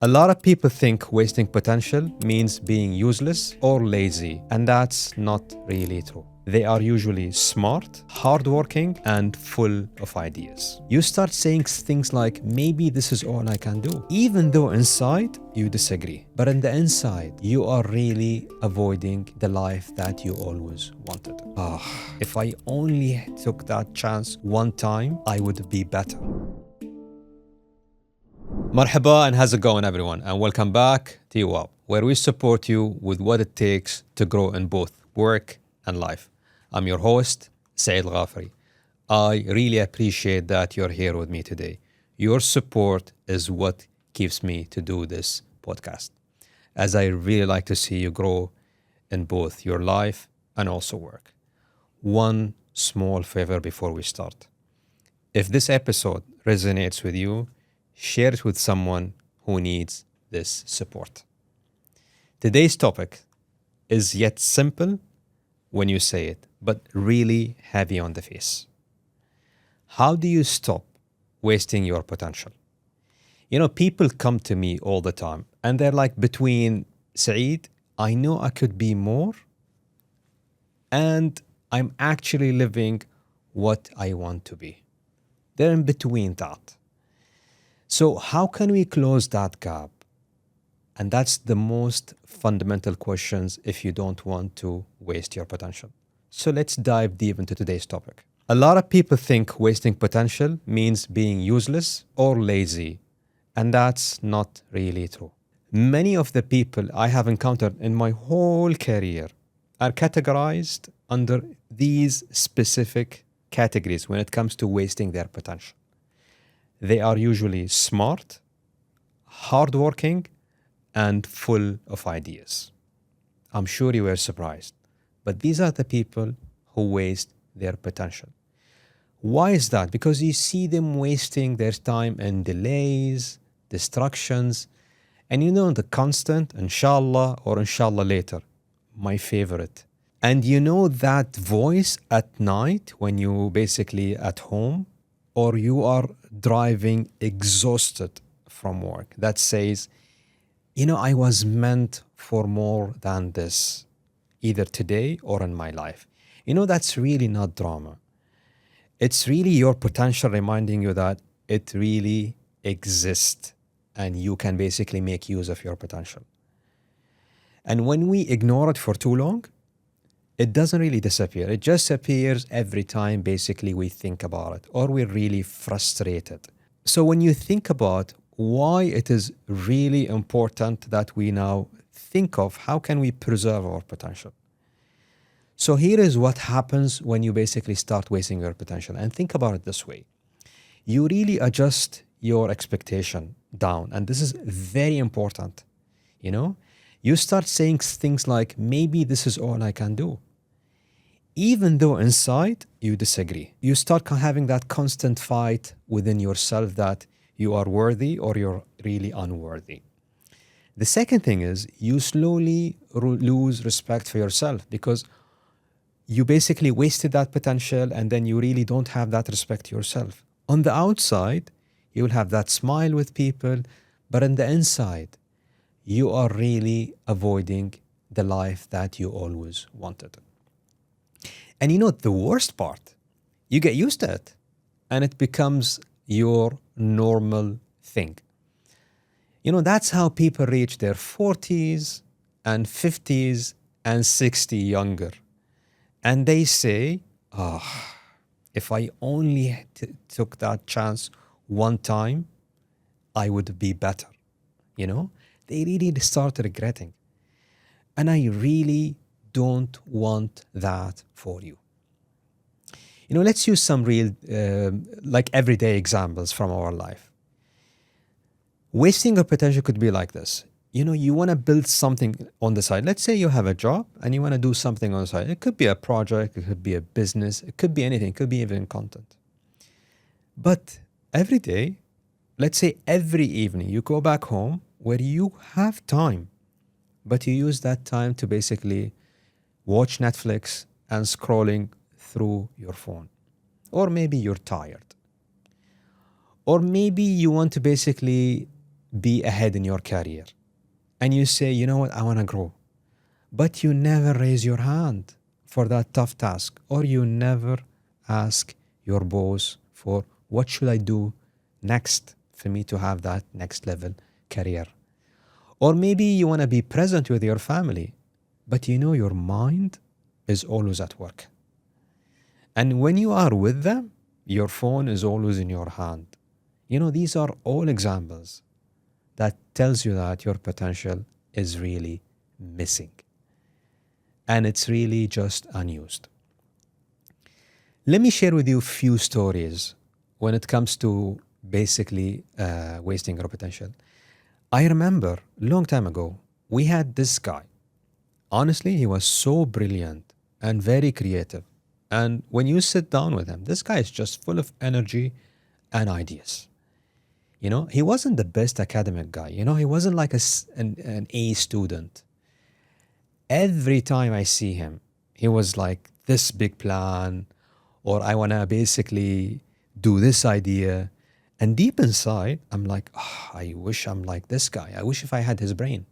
A lot of people think wasting potential means being useless or lazy, and that's not really true. They are usually smart, hardworking, and full of ideas. You start saying things like, maybe this is all I can do, even though inside you disagree. But in the inside, you are really avoiding the life that you always wanted. If I only took that chance one time, I would be better. Marhaba and how's it going, everyone? And welcome back to Yuwab, where we support you with what it takes to grow in both work and life. I'm your host, Saeed AlGhafri. I really appreciate that you're here with me today. Your support is what keeps me to do this podcast, as I really like to see you grow in both your life and also work. One small favor before we start. If this episode resonates with you, share it with someone who needs this support. Today's topic is yet simple when you say it, but really heavy on the face. How do you stop wasting your potential? You know, people come to me all the time and they're like, between Saeed, I know I could be more, and I'm actually living what I want to be. They're in between that. So how can we close that gap? And that's the most fundamental questions if you don't want to waste your potential. So let's dive deep into today's topic. A lot of people think wasting potential means being useless or lazy, and that's not really true. Many of the people I have encountered in my whole career are categorized under these specific categories when it comes to wasting their potential. They are usually smart, hardworking, and full of ideas. I'm sure you were surprised, but these are the people who waste their potential. Why is that? Because you see them wasting their time in delays, distractions, and you know the constant inshallah or inshallah later, my favorite. And you know that voice at night when you basically at home or you are driving exhausted from work that says, you know, I was meant for more than this, either today or in my life. You know, that's really not drama. It's really your potential reminding you that it really exists and you can basically make use of your potential. And when we ignore it for too long, it doesn't really disappear. It just appears every time basically we think about it or we're really frustrated. So when you think about why it is really important that we now think of how can we preserve our potential. So here is what happens when you basically start wasting your potential. And think about it this way. You really adjust your expectation down. And this is very important. You know, you start saying things like, maybe this is all I can do, even though inside you disagree. You start having that constant fight within yourself that you are worthy or you're really unworthy. The second thing is you slowly lose respect for yourself because you basically wasted that potential and then you really don't have that respect to yourself. On the outside, you will have that smile with people, but on the inside, you are really avoiding the life that you always wanted. And you know, the worst part, you get used to it and it becomes your normal thing. You know, that's how people reach their 40s and 50s and 60 younger. And they say, if I only took that chance one time, I would be better. You know, they really start regretting. And I really don't want that for you. You know, let's use some real, like everyday examples from our life. Wasting your potential could be like this. You know, you want to build something on the side. Let's say you have a job and you want to do something on the side. It could be a project, it could be a business, it could be anything, it could be even content. But every day, let's say every evening, you go back home where you have time, but you use that time to basically watch Netflix and scrolling through your phone. Or maybe you're tired. Or maybe you want to basically be ahead in your career and you say, you know what, I want to grow, but you never raise your hand for that tough task, or you never ask your boss for what should I do next for me to have that next level career. Or maybe you want to be present with your family, but you know your mind is always at work. And when you are with them, your phone is always in your hand. You know, these are all examples that tells you that your potential is really missing. And it's really just unused. Let me share with you a few stories when it comes to basically wasting our potential. I remember a long time ago, we had this guy. Honestly, he was so brilliant and very creative. And when you sit down with him, this guy is just full of energy and ideas. You know, he wasn't the best academic guy. You know, he wasn't like an A student. Every time I see him, he was like this big plan, or I want to basically do this idea. And deep inside, I'm like, oh, I wish I'm like this guy. I wish if I had his brain.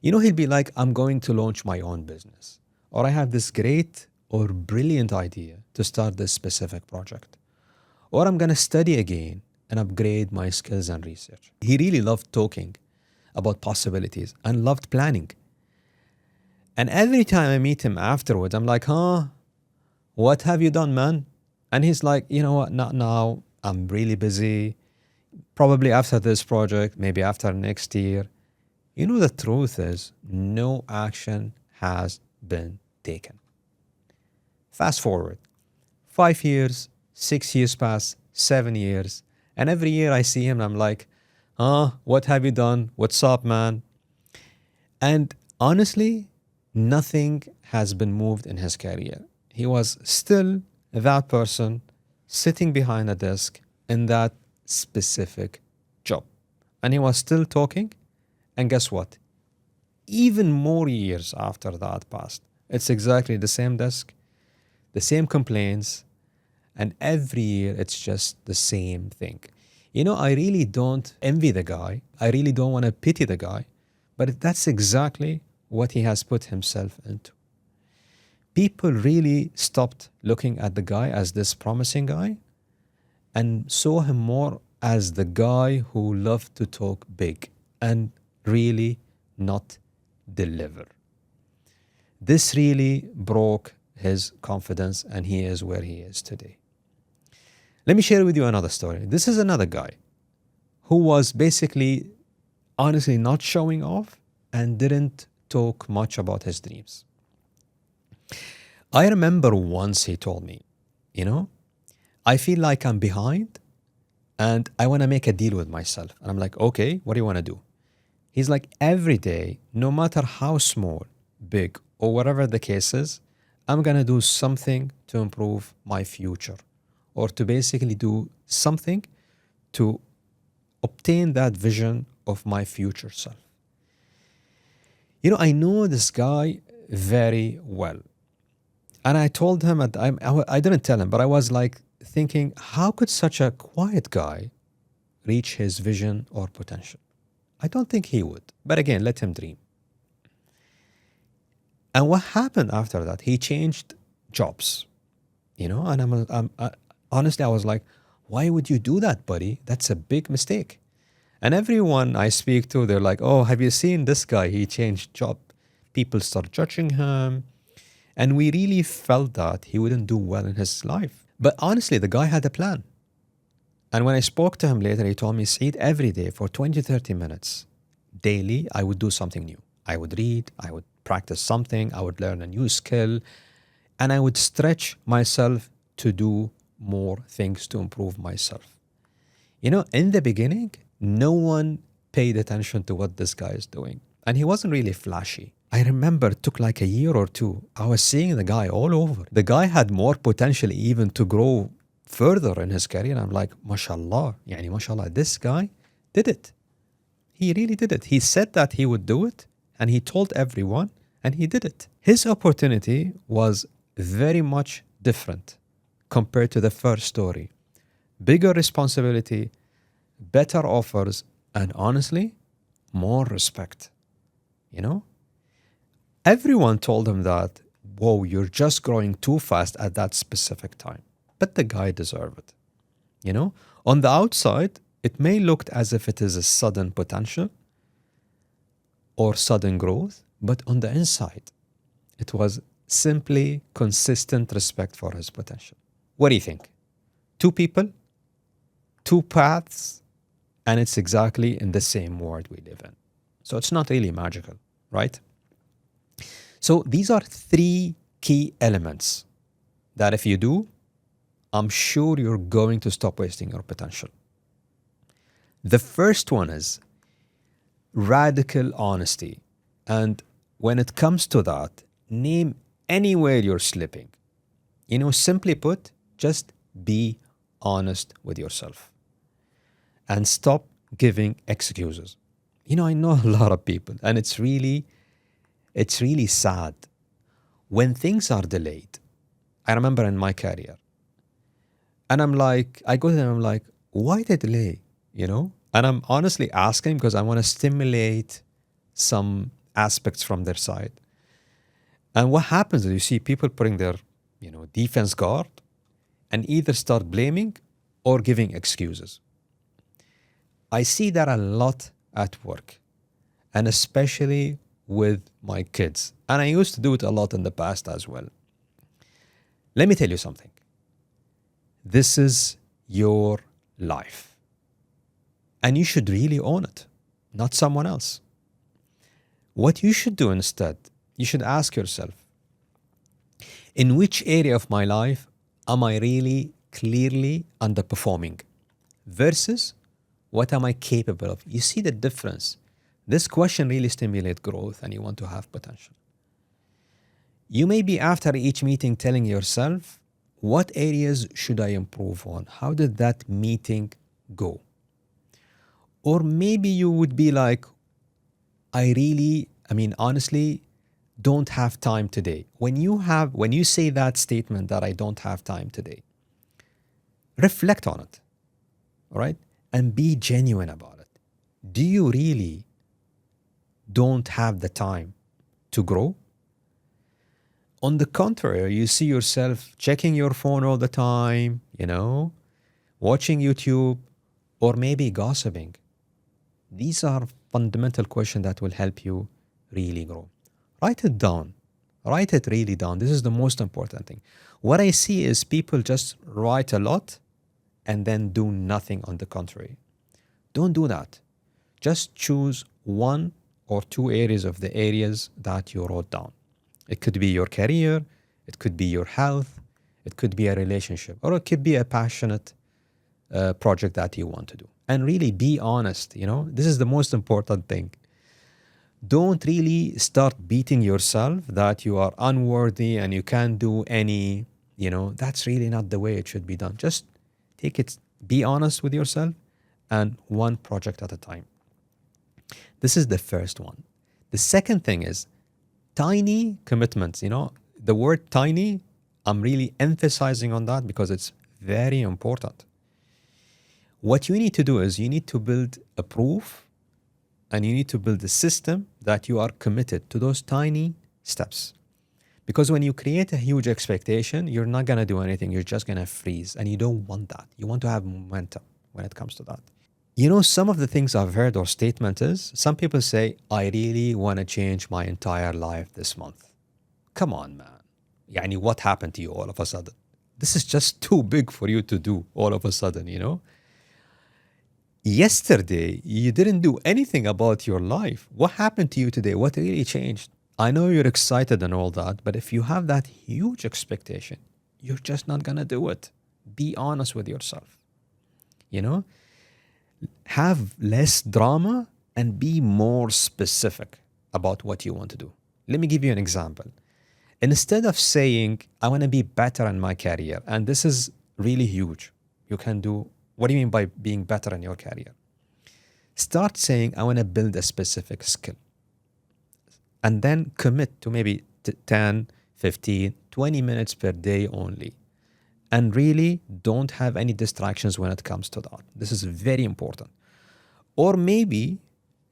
You know, he'd be like, I'm going to launch my own business, or I have this great or brilliant idea to start this specific project, or I'm going to study again and upgrade my skills and research. He really loved talking about possibilities and loved planning. And every time I meet him afterwards, I'm like, what have you done, man? And he's like, you know what, not now. I'm really busy. Probably after this project, maybe after next year. You know, the truth is, no action has been taken. Fast forward, 5 years, 6 years pass, 7 years. And every year I see him and I'm like, what have you done? What's up, man? And honestly, nothing has been moved in his career. He was still that person sitting behind a desk in that specific job. And he was still talking. And guess what? Even more years after that passed, it's exactly the same desk, the same complaints, and every year it's just the same thing. You know, I really don't envy the guy. I really don't want to pity the guy. But that's exactly what he has put himself into. People really stopped looking at the guy as this promising guy and saw him more as the guy who loved to talk big and really not deliver. This really broke his confidence, and he is where he is today. Let me share with you another story. This is another guy who was basically, honestly, not showing off and didn't talk much about his dreams. I remember once he told me, you know, I feel like I'm behind and I want to make a deal with myself. And I'm like, okay, what do you want to do? He's like, every day, no matter how small, big, or whatever the case is, I'm going to do something to improve my future, or to basically do something to obtain that vision of my future self. You know, I know this guy very well. And I told him, I didn't tell him, but I was like thinking, how could such a quiet guy reach his vision or potential? I don't think he would. But again, let him dream. And what happened after that? He changed jobs, you know, and honestly, I was like, why would you do that, buddy? That's a big mistake. And everyone I speak to, they're like, oh, have you seen this guy? He changed job. People start judging him. And we really felt that he wouldn't do well in his life. But honestly, the guy had a plan. And when I spoke to him later, he told me, Saeed, every day for 20, 30 minutes daily, I would do something new. I would read, I would practice something, I would learn a new skill, and I would stretch myself to do more things to improve myself. You know, in the beginning, no one paid attention to what this guy is doing. And he wasn't really flashy. I remember it took like a year or two. I was seeing the guy all over. The guy had more potential even to grow further in his career. I'm like, mashallah, yani mashallah, this guy did it. He really did it. He said that he would do it, and he told everyone, and he did it. His opportunity was very much different compared to the first story. Bigger responsibility, better offers, and honestly, more respect. You know, everyone told him that, whoa, you're just growing too fast at that specific time. But the guy deserved it. You know, on the outside, it may look as if it is a sudden potential or sudden growth, but on the inside, it was simply consistent respect for his potential. What do you think? Two people, two paths, and it's exactly in the same world we live in. So it's not really magical, right? So these are three key elements that if you do, I'm sure you're going to stop wasting your potential. The first one is radical honesty. And when it comes to that, name anywhere you're slipping. You know, simply put, just be honest with yourself and stop giving excuses. You know, I know a lot of people, and it's really sad when things are delayed. I remember in my career, and I'm like, I go to them, I'm like, why the delay? You know, and I'm honestly asking because I want to stimulate some aspects from their side. And what happens is you see people putting their, defense guard and either start blaming or giving excuses. I see that a lot at work, and especially with my kids. And I used to do it a lot in the past as well. Let me tell you something. This is your life. And you should really own it, not someone else. What you should do instead, you should ask yourself, in which area of my life am I really clearly underperforming versus what am I capable of? You see the difference. This question really stimulates growth and you want to have potential. You may be after each meeting telling yourself, what areas should I improve on? How did that meeting go? Or maybe you would be like, honestly, don't have time today. When you say that statement that I don't have time today, reflect on it, all right? And be genuine about it. Do you really don't have the time to grow? On the contrary, you see yourself checking your phone all the time, watching YouTube, or maybe gossiping. These are fundamental questions that will help you really grow. Write it down. Write it really down. This is the most important thing. What I see is people just write a lot and then do nothing on the contrary. Don't do that. Just choose one or two areas of the areas that you wrote down. It could be your career, it could be your health, it could be a relationship, or it could be a passionate project that you want to do. And really be honest, this is the most important thing. Don't really start beating yourself that you are unworthy and you can't do any, that's really not the way it should be done. Just take it, be honest with yourself, and one project at a time. This is the first one. The second thing is tiny commitments. The word tiny, I'm really emphasizing on that because it's very important. What you need to do is you need to build a proof and you need to build a system that you are committed to those tiny steps. Because when you create a huge expectation, you're not going to do anything. You're just going to freeze. And you don't want that. You want to have momentum when it comes to that. Some of the things I've heard or statement is, some people say, I really want to change my entire life this month. Come on, man. What happened to you all of a sudden? This is just too big for you to do all of a sudden, Yesterday, you didn't do anything about your life. What happened to you today? What really changed? I know you're excited and all that, but if you have that huge expectation, you're just not going to do it. Be honest with yourself. Have less drama and be more specific about what you want to do. Let me give you an example. Instead of saying, I want to be better in my career, and this is really huge. You can do, what do you mean by being better in your career? Start saying, I want to build a specific skill. And then commit to maybe 10, 15, 20 minutes per day only. And really don't have any distractions when it comes to that. This is very important. Or maybe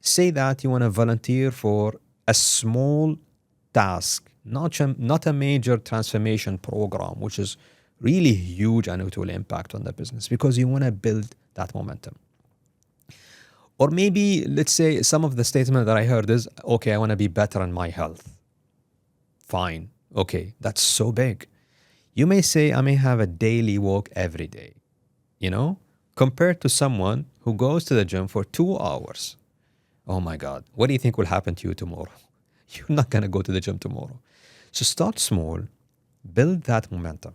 say that you want to volunteer for a small task, not a major transformation program, which is really huge and it will impact on the business because you want to build that momentum. Or maybe, let's say, some of the statement that I heard is, okay, I want to be better in my health. Fine. Okay, that's so big. You may say, I may have a daily walk every day, you know, compared to someone who goes to the gym for 2 hours. Oh my God, what do you think will happen to you tomorrow? You're not going to go to the gym tomorrow. So start small, build that momentum.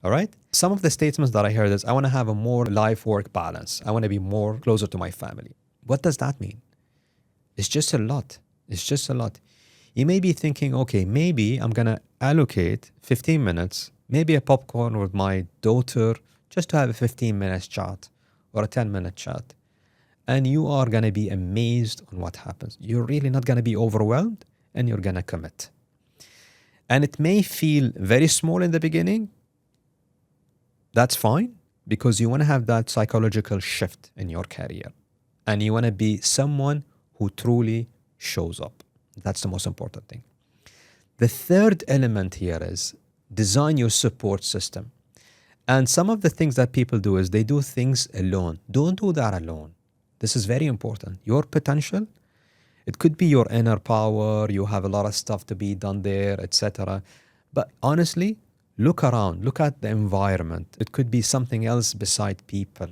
All right. Some of the statements that I heard is, I want to have a more life work balance. I want to be more closer to my family. What does that mean? It's just a lot. It's just a lot. You may be thinking, okay, maybe I'm going to allocate 15 minutes, maybe a popcorn with my daughter, just to have a 15 minutes chat or a 10-minute chat. And you are going to be amazed on what happens. You're really not going to be overwhelmed and you're going to commit. And it may feel very small in the beginning. That's fine, because you want to have that psychological shift in your career. And you want to be someone who truly shows up. That's the most important thing. The third element here is design your support system. And some of the things that people do is they do things alone. Don't do that alone. This is very important. Your potential, it could be your inner power, you have a lot of stuff to be done there, etc. But honestly, look around, look at the environment. It could be something else beside people,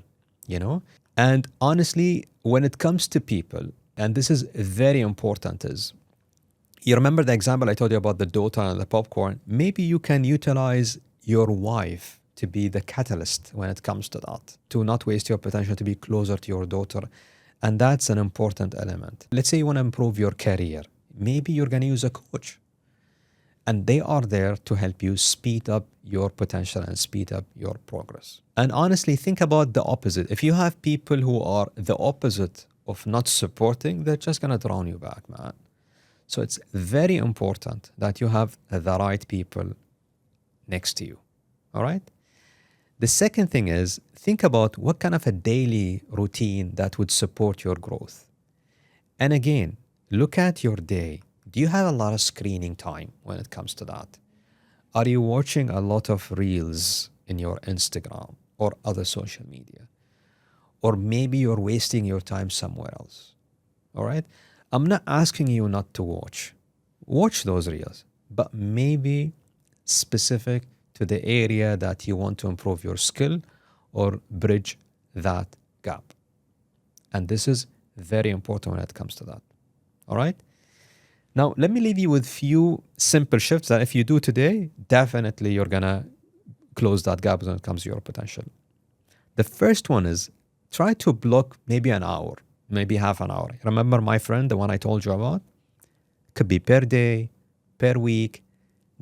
you know? And honestly, when it comes to people, and this is very important, is you remember the example I told you about the daughter and the popcorn? Maybe you can utilize your wife to be the catalyst when it comes to that, to not waste your potential, to be closer to your daughter. And that's an important element. Let's say you want to improve your career. Maybe you're going to use a coach. And they are there to help you speed up your potential and speed up your progress. And honestly, think about the opposite. If you have people who are the opposite of not supporting, they're just going to drown you back, man. So it's very important that you have the right people next to you. All right? The second thing is, think about what kind of a daily routine that would support your growth. And again, look at your day. Do you have a lot of screening time when it comes to that? Are you watching a lot of reels in your Instagram or other social media? Or maybe you're wasting your time somewhere else. All right? I'm not asking you not to watch. Watch those reels, but maybe specific to the area that you want to improve your skill or bridge that gap. And this is very important when it comes to that. All right? Now, let me leave you with few simple shifts that if you do today, definitely you're going to close that gap when it comes to your potential. The first one is try to block maybe an hour, maybe half an hour. Remember my friend, the one I told you about? Could be per day, per week,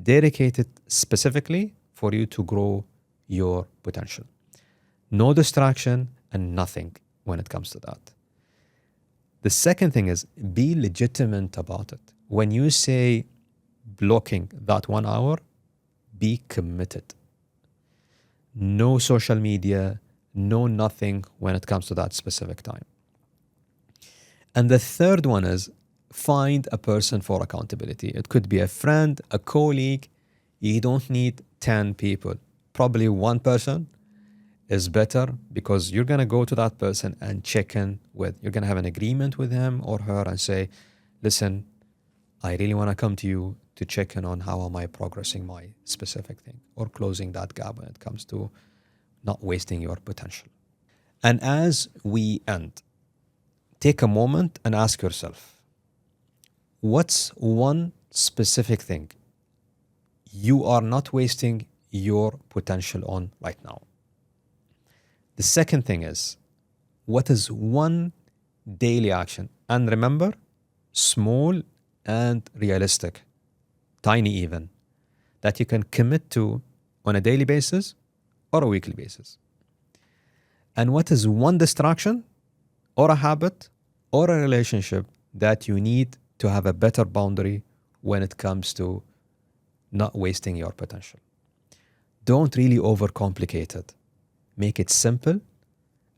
dedicated specifically for you to grow your potential. No distraction and nothing when it comes to that. The second thing is be legitimate about it. When you say blocking that 1 hour, be committed. No social media, no nothing when it comes to that specific time. And the third one is find a person for accountability. It could be a friend, a colleague. You don't need 10 people. Probably one person is better because you're going to go to that person and check in with, you're going to have an agreement with him or her and say, listen, I really want to come to you to check in on how am I progressing my specific thing or closing that gap when it comes to not wasting your potential. And as we end, take a moment and ask yourself, what's one specific thing you are not wasting your potential on right now? The second thing is, what is one daily action? And remember, small and realistic, tiny even, that you can commit to on a daily basis or a weekly basis. And what is one distraction or a habit or a relationship that you need to have a better boundary when it comes to not wasting your potential? Don't really overcomplicate it. Make it simple,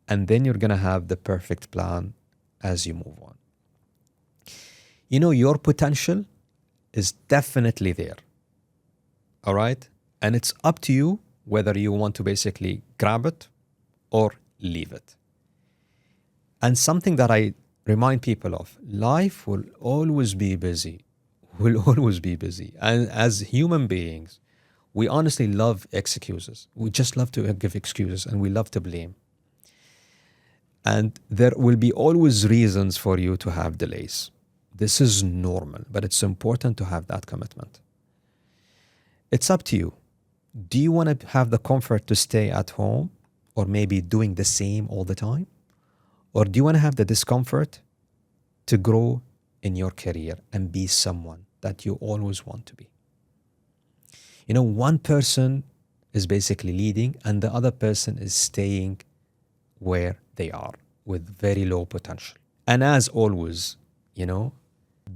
and then you're going to have the perfect plan as you move on. Your potential is definitely there. All right? And it's up to you whether you want to basically grab it or leave it. And something that I remind people of, life will always be busy. Will always be busy. And as human beings, we honestly love excuses. We just love to give excuses and we love to blame. And there will be always reasons for you to have delays. This is normal, but it's important to have that commitment. It's up to you. Do you want to have the comfort to stay at home or maybe doing the same all the time? Or do you want to have the discomfort to grow in your career and be someone that you always want to be? One person is basically leading and the other person is staying where they are with very low potential. And as always,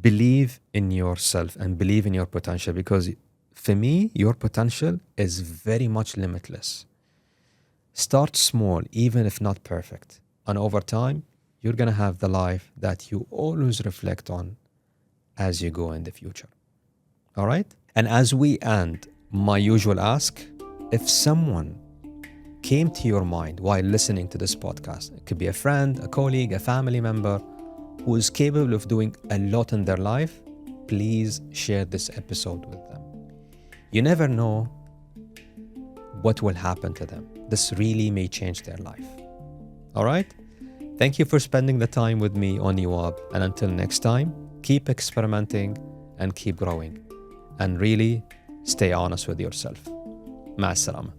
believe in yourself and believe in your potential, because for me, your potential is very much limitless. Start small, even if not perfect. And over time, you're going to have the life that you always reflect on as you go in the future. All right? And as we end, my usual ask, if someone came to your mind while listening to this podcast, it could be a friend, a colleague, a family member who is capable of doing a lot in their life, please share this episode with them. You never know what will happen to them. This really may change their life. All right? Thank you for spending the time with me on Yuwab. And until next time, keep experimenting and keep growing. And really stay honest with yourself. مع السلامة.